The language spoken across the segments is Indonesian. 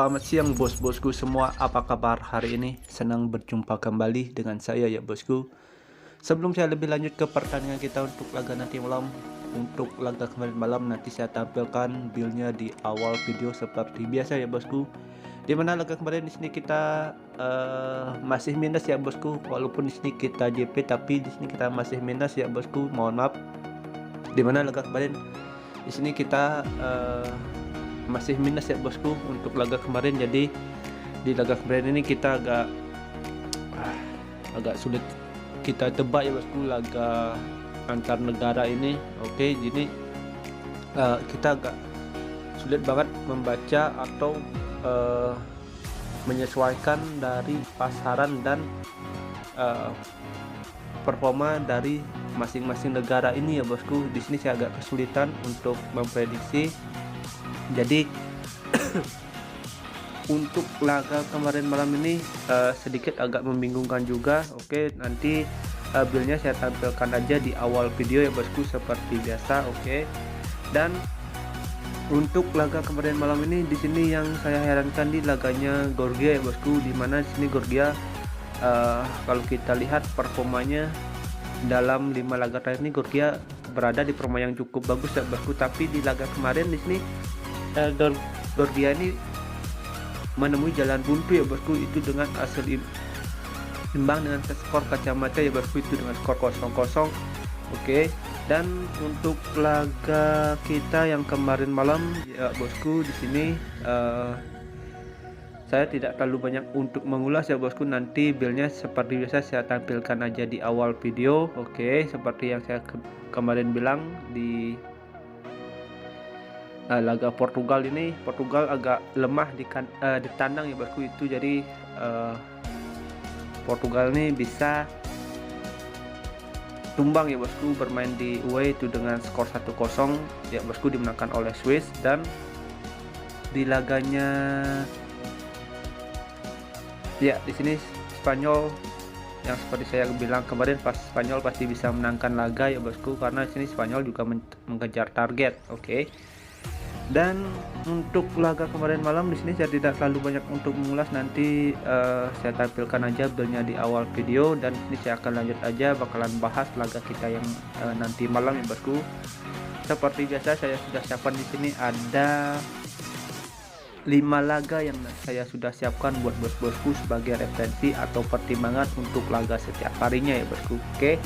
Selamat siang bos-bosku semua, apa kabar hari ini? Senang berjumpa kembali dengan saya ya bosku. Sebelum saya lebih lanjut ke pertandingan kita untuk laga nanti malam, untuk laga kemarin malam nanti saya tampilkan build-nya di awal video seperti biasa ya bosku. Dimana laga kemarin di sini kita masih minus ya bosku, walaupun di sini kita JP tapi di sini kita masih minus ya bosku. Mohon maaf. Dimana laga kemarin di sini kita masih minus ya bosku untuk laga kemarin. Jadi di laga kemarin ini kita agak sulit kita tebak ya bosku laga antar negara ini. Oke, jadi kita agak sulit banget membaca atau menyesuaikan dari pasaran dan performa dari masing-masing negara ini ya bosku. Di sini saya agak kesulitan untuk memprediksi. Jadi untuk laga kemarin malam ini sedikit agak membingungkan juga. Oke, nanti build-nya saya tampilkan aja di awal video ya bosku seperti biasa. Oke, dan untuk laga kemarin malam ini di sini yang saya herankan di laganya Georgia ya bosku, dimana di sini Georgia kalau kita lihat performanya dalam 5 laga terakhir ini Georgia berada di performa yang cukup bagus ya bosku. Tapi di laga kemarin di sini Georgia ini menemui jalan buntu ya bosku, itu dengan hasil imbang dengan skor kacamata ya bosku, itu dengan skor 0-0. Oke, dan untuk laga kita yang kemarin malam ya bosku, di sini saya tidak terlalu banyak untuk mengulas ya bosku. Nanti build-nya seperti biasa saya tampilkan aja di awal video. Oke, seperti yang saya kemarin bilang di laga Portugal ini, Portugal agak lemah di tandang ya bosku itu. Jadi Portugal ini bisa tumbang ya bosku bermain di away itu dengan skor 1-0 ya bosku, dimenangkan oleh Swiss. Dan di laganya ya di sini Spanyol, yang seperti saya bilang kemarin, pas Spanyol pasti bisa menangkan laga ya bosku, karena di sini Spanyol juga mengejar target. Oke. Dan untuk laga kemarin malam di sini saya tidak terlalu banyak untuk mengulas. Nanti saya tampilkan aja build-nya di awal video, dan ini saya akan lanjut aja bakalan bahas laga kita yang nanti malam ya bosku. Seperti biasa saya sudah siapkan di sini ada 5 laga yang saya sudah siapkan buat bos-bosku sebagai referensi atau pertimbangan untuk laga setiap harinya ya bosku. Oke.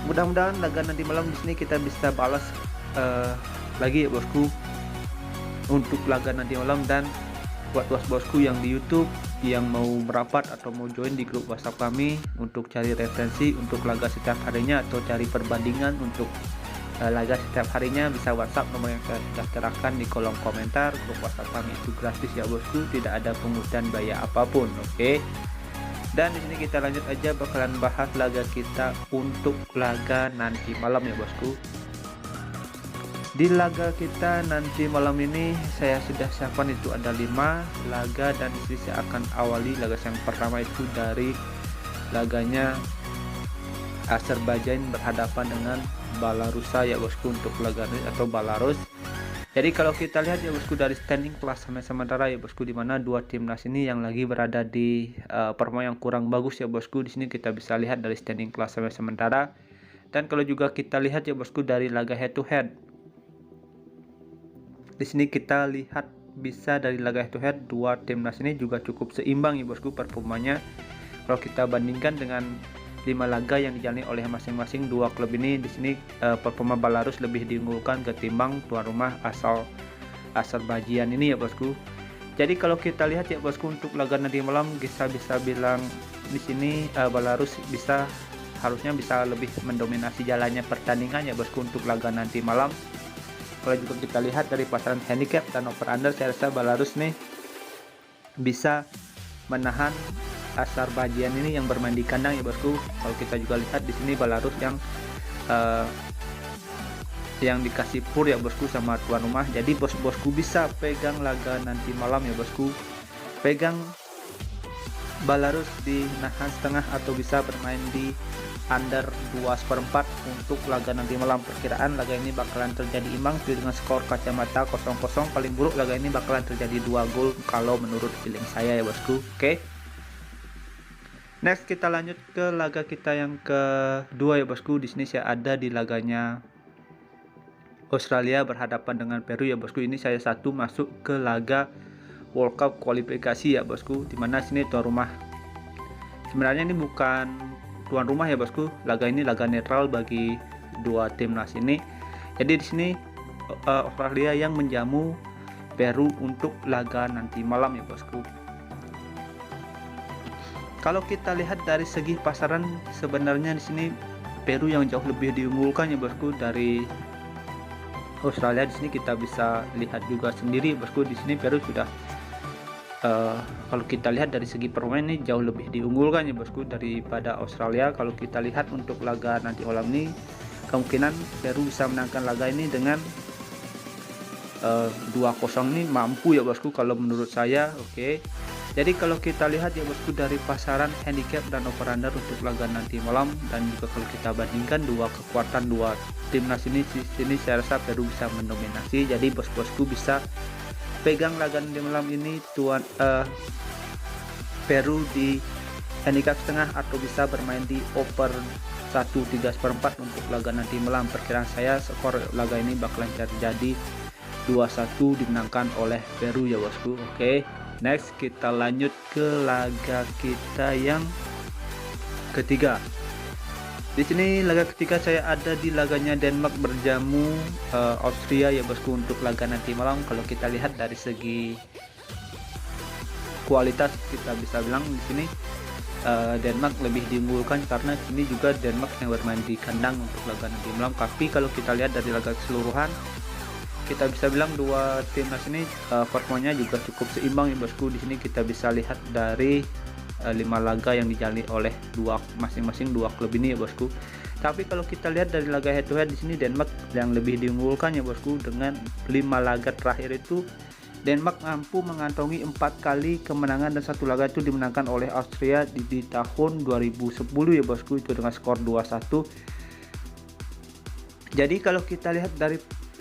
Mudah-mudahan laga nanti malam di sini kita bisa balas lagi ya bosku untuk laga nanti malam. Dan buat bos-bosku yang di YouTube yang mau merapat atau mau join di grup WhatsApp kami untuk cari referensi untuk laga setiap harinya atau cari perbandingan untuk laga setiap harinya, bisa WhatsApp nomor yang saya sudah serahkan di kolom komentar. Grup WhatsApp kami itu gratis ya bosku, tidak ada pungutan biaya apapun. Oke. Dan di sini kita lanjut aja bakalan bahas laga kita untuk laga nanti malam ya bosku. Di laga kita nanti malam ini saya sudah siapkan itu ada 5 laga, dan di sini saya akan awali laga yang pertama itu dari laganya Azerbaijan berhadapan dengan Belarusia ya bosku untuk laga ini, atau Belarus. Jadi kalau kita lihat ya bosku dari standing klasemen sementara ya bosku, dimana dua timnas ini yang lagi berada di performa yang kurang bagus ya bosku. Di sini kita bisa lihat dari standing klasemen sementara. Dan kalau juga kita lihat ya bosku dari laga head to head, di sini kita lihat bisa dari laga head to head dua timnas ini juga cukup seimbang ya bosku performanya. Kalau kita bandingkan dengan 5 laga yang dijalani oleh masing-masing dua klub ini, di sini performa Belarus lebih diunggulkan ketimbang tuan rumah asal Azerbaijan ini ya bosku. Jadi kalau kita lihat ya bosku untuk laga nanti malam, kita bisa bilang di sini Belarus harusnya bisa lebih mendominasi jalannya pertandingan ya bosku untuk laga nanti malam. Kalau juga kita lihat dari pasaran handicap dan over under, saya rasa Belarus nih bisa menahan Azerbaijan ini yang bermain di kandang ya bosku. Kalau kita juga lihat di sini Belarus yang dikasih pur ya bosku sama tuan rumah. Jadi bos-bosku bisa pegang laga nanti malam ya bosku, pegang Belarus di nahan setengah atau bisa bermain di under 2/4 untuk laga nanti malam. Perkiraan laga ini bakalan terjadi imbang dengan skor kacamata 0-0. Paling buruk laga ini bakalan terjadi 2 gol kalau menurut feeling saya ya bosku. Oke. Next kita lanjut ke laga kita yang kedua ya bosku. Di sini saya ada di laganya Australia berhadapan dengan Peru ya bosku. Ini saya satu masuk ke laga World Cup kualifikasi ya bosku. Dimana sini tuan rumah. Sebenarnya ini bukan tuan rumah ya bosku. Laga ini laga netral bagi dua timnas ini. Jadi di sini Australia yang menjamu Peru untuk laga nanti malam ya bosku. Kalau kita lihat dari segi pasaran, sebenarnya di sini Peru yang jauh lebih diunggulkan ya bosku dari Australia. Di sini kita bisa lihat juga sendiri bosku. Di sini Peru sudah kalau kita lihat dari segi permainan ini jauh lebih diunggulkan ya bosku daripada Australia. Kalau kita lihat untuk laga nanti malam ini, kemungkinan Peru bisa menangkan laga ini dengan 2-0 ini mampu ya bosku kalau menurut saya. Oke. Jadi kalau kita lihat ya bosku dari pasaran handicap dan over under untuk laga nanti malam, dan juga kalau kita bandingkan dua kekuatan dua timnas ini, di sini saya rasa Peru bisa mendominasi. Jadi bos-bosku bisa pegang laga nanti malam ini Peru di handicap setengah atau bisa bermain di over 1/3/4 untuk laga nanti malam. Perkiraan saya skor laga ini bakalan terjadi 2-1 dimenangkan oleh Peru ya bosku. Oke. Next kita lanjut ke laga kita yang ketiga. Di sini laga ketiga saya ada di laganya Denmark berjamu Austria ya bosku untuk laga nanti malam. Kalau kita lihat dari segi kualitas kita bisa bilang di sini Denmark lebih diunggulkan karena sini juga Denmark yang bermain di kandang untuk laga nanti malam. Tapi kalau kita lihat dari laga keseluruhan, kita bisa bilang dua timnas ini performanya juga cukup seimbang ya bosku. Di sini kita bisa lihat dari 5 laga yang dijalani oleh masing-masing dua klub ini ya bosku. Tapi kalau kita lihat dari laga head to head, di sini Denmark yang lebih diunggulkan ya bosku. Dengan 5 laga terakhir itu Denmark mampu mengantongi 4 kali kemenangan, dan satu laga itu dimenangkan oleh Austria di tahun 2010 ya bosku, itu dengan skor 2-1. Jadi kalau kita lihat dari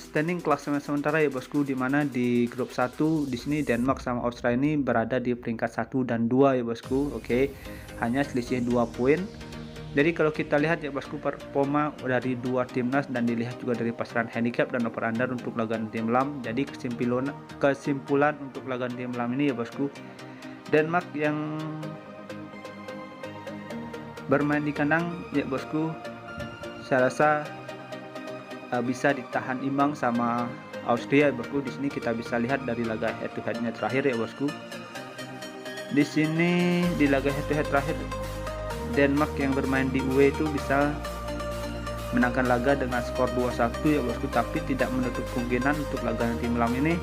standing klasemen sementara ya bosku, di mana di grup 1 di sini Denmark sama Australia ini berada di peringkat 1 dan 2 ya bosku. Oke. Hanya selisih 2 poin. Jadi kalau kita lihat ya bosku performa dari dua timnas dan dilihat juga dari pasaran handicap dan over under untuk laga nanti malam. Jadi kesimpulan untuk laga nanti malam ini ya bosku, Denmark yang bermain di kandang ya bosku, saya rasa bisa ditahan imbang sama Austria bosku. Di sini kita bisa lihat dari laga head to headnya terakhir ya bosku. Di sini di laga head to head terakhir Denmark yang bermain di UE itu bisa menangkan laga dengan skor 2-1 ya bosku, tapi tidak menutup kemungkinan untuk laga nanti malam ini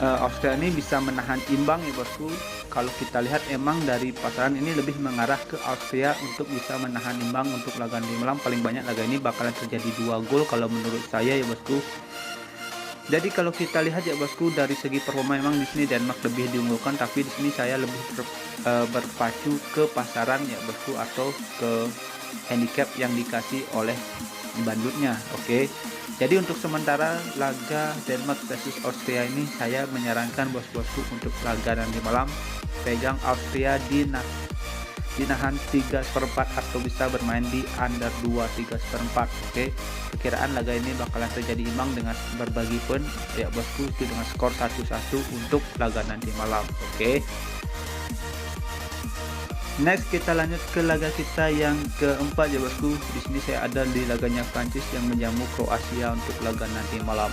Austria ini bisa menahan imbang ya bosku. Kalau kita lihat emang dari pasaran ini lebih mengarah ke Austria untuk bisa menahan imbang untuk laga nanti malam. Paling banyak laga ini bakalan terjadi 2 gol kalau menurut saya ya bosku. Jadi kalau kita lihat ya bosku dari segi performa memang di sini Denmark lebih diunggulkan, tapi di sini saya lebih berpacu ke pasaran ya bosku atau ke handicap yang dikasih oleh bandutnya. Oke. Jadi untuk sementara laga Denmark versus Austria ini saya menyarankan bos-bosku untuk laga nanti malam pegang Austria dinahan 3/4 atau bisa bermain di under 2/3/4. Oke. Perkiraan laga ini bakalan terjadi imbang dengan berbagi poin ya bosku, itu dengan skor 1-1 untuk laga nanti malam. Oke. Next kita lanjut ke laga kita yang keempat ya bosku. Di sini saya ada di laganya Prancis yang menjamu Kroasia untuk laga nanti malam.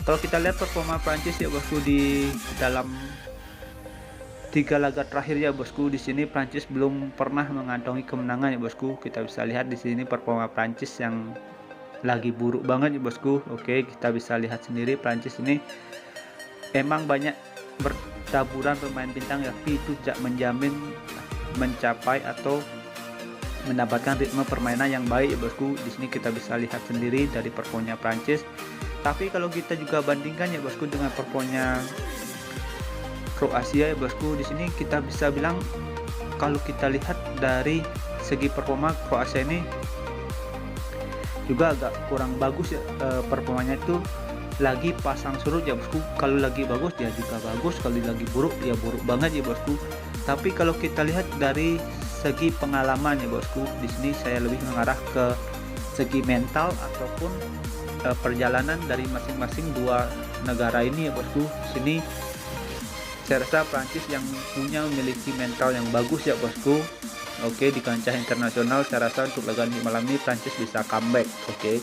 Kalau kita lihat performa Prancis ya bosku di dalam 3 laga terakhir ya bosku, di sini Prancis belum pernah mengantongi kemenangan ya bosku. Kita bisa lihat di sini performa Prancis yang lagi buruk banget ya bosku. Oke, kita bisa lihat sendiri Prancis ini emang banyak bertaburan pemain bintang, tapi itu tidak menjamin mencapai atau mendapatkan ritme permainan yang baik ya bosku. Di sini kita bisa lihat sendiri dari performanya Prancis. Tapi kalau kita juga bandingkan ya bosku dengan performanya Kroasia ya bosku, di sini kita bisa bilang kalau kita lihat dari segi performa, Kroasia ini juga agak kurang bagus ya, performanya itu lagi pasang surut ya bosku. Kalau lagi bagus dia juga bagus, kalau lagi buruk ya buruk banget ya bosku. Tapi kalau kita lihat dari segi pengalaman ya bosku, di sini saya lebih mengarah ke segi mental ataupun perjalanan dari masing-masing dua negara ini ya bosku. Sini saya rasa Prancis yang memiliki mental yang bagus ya bosku. Oke, di kancah internasional saya rasa untuk laga malam ini Prancis bisa comeback. Oke,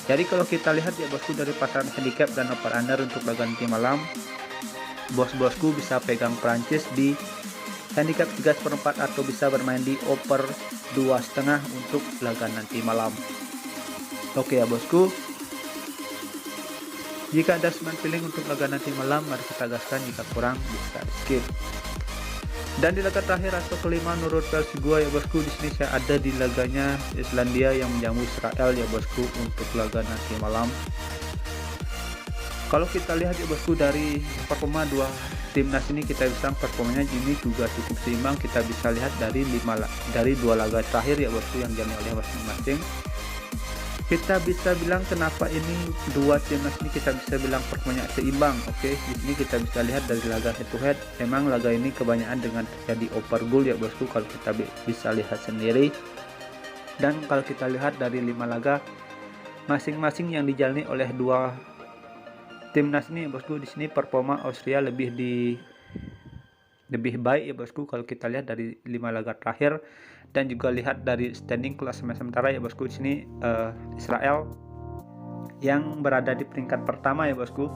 jadi kalau kita lihat ya bosku dari pasaran handicap dan over under untuk laga nanti malam, bos-bosku bisa pegang Prancis di handicap 3/4 atau bisa bermain di over 2,5 untuk laga nanti malam. Oke ya bosku, jika ada semen feeling untuk laga nanti malam, mari kita gaskan, jika kurang bisa skip. Dan di laga terakhir atau kelima menurut versi gua ya bosku, di sini saya ada di laganya Islandia yang menjamu Israel ya bosku untuk laga nanti malam. Kalau kita lihat ya bosku dari performa dua timnas ini, kita bisa performanya ini juga cukup seimbang. Kita bisa lihat dari dua laga terakhir ya bosku yang dijalani oleh masing-masing. Kita bisa bilang kenapa ini dua timnas ini kita bisa bilang performanya seimbang. Oke, di sini kita bisa lihat dari laga head to head, memang laga ini kebanyakan dengan terjadi over goal ya bosku, kalau kita bisa lihat sendiri. Dan kalau kita lihat dari 5 laga masing-masing yang dijalani oleh dua timnas ini ya bosku, di sini performa Austria lebih baik ya bosku kalau kita lihat dari 5 laga terakhir. Dan juga lihat dari standing klasemen sementara ya bosku, di sini Israel yang berada di peringkat pertama ya bosku.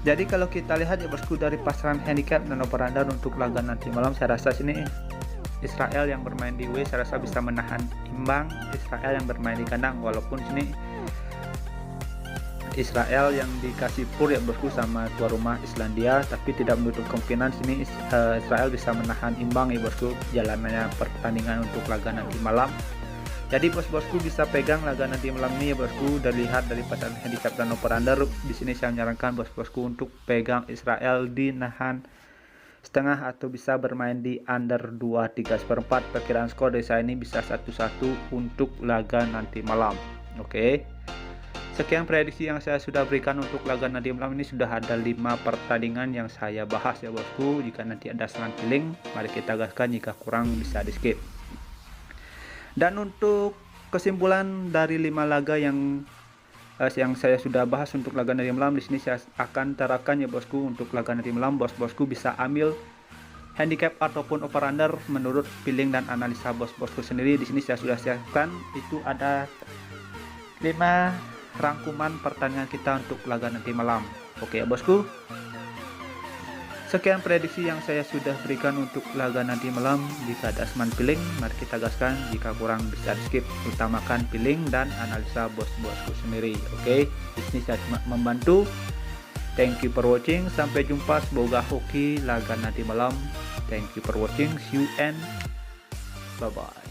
Jadi kalau kita lihat ya bosku dari pasaran handicap dan over under untuk laga nanti malam, saya rasa sini Israel yang bermain di away saya rasa bisa menahan imbang Israel yang bermain di kandang, walaupun sini Israel yang dikasih pur ya bosku sama tuan rumah Islandia, tapi tidak menutup kemungkinan sini Israel bisa menahan imbang ya bosku jalannya pertandingan untuk laga nanti malam. Jadi bos-bosku bisa pegang laga nanti malam ini ya bosku, dan lihat dari pasaran handicap dan over under. Di sini saya menyarankan bos-bosku untuk pegang Israel di nahan setengah atau bisa bermain di under 2/3/4. Perkiraan skor dari saya ini bisa 1-1 untuk laga nanti malam. Oke. Sekian prediksi yang saya sudah berikan untuk laga nanti malam ini. Sudah ada 5 pertandingan yang saya bahas ya bosku. Jika nanti ada selang feeling, mari kita gaskan, jika kurang bisa di skip. Dan untuk kesimpulan dari 5 laga yang saya sudah bahas untuk laga nanti malam, di sini saya akan terapkan ya bosku untuk laga nanti malam. Bos-bosku bisa ambil handicap ataupun over under menurut feeling dan analisa bos-bosku sendiri. Di sini saya sudah siapkan itu ada 5 rangkuman pertandingan kita untuk laga nanti malam. Oke ya bosku, sekian prediksi yang saya sudah berikan untuk laga nanti malam. Jika ada seman feeling, mari kita gaskan, jika kurang bisa skip. Utamakan feeling dan analisa bos-bosku sendiri. Oke, di sini saya cuma membantu. Thank you for watching, sampai jumpa, semoga hoki laga nanti malam. Thank you for watching, see you and bye bye.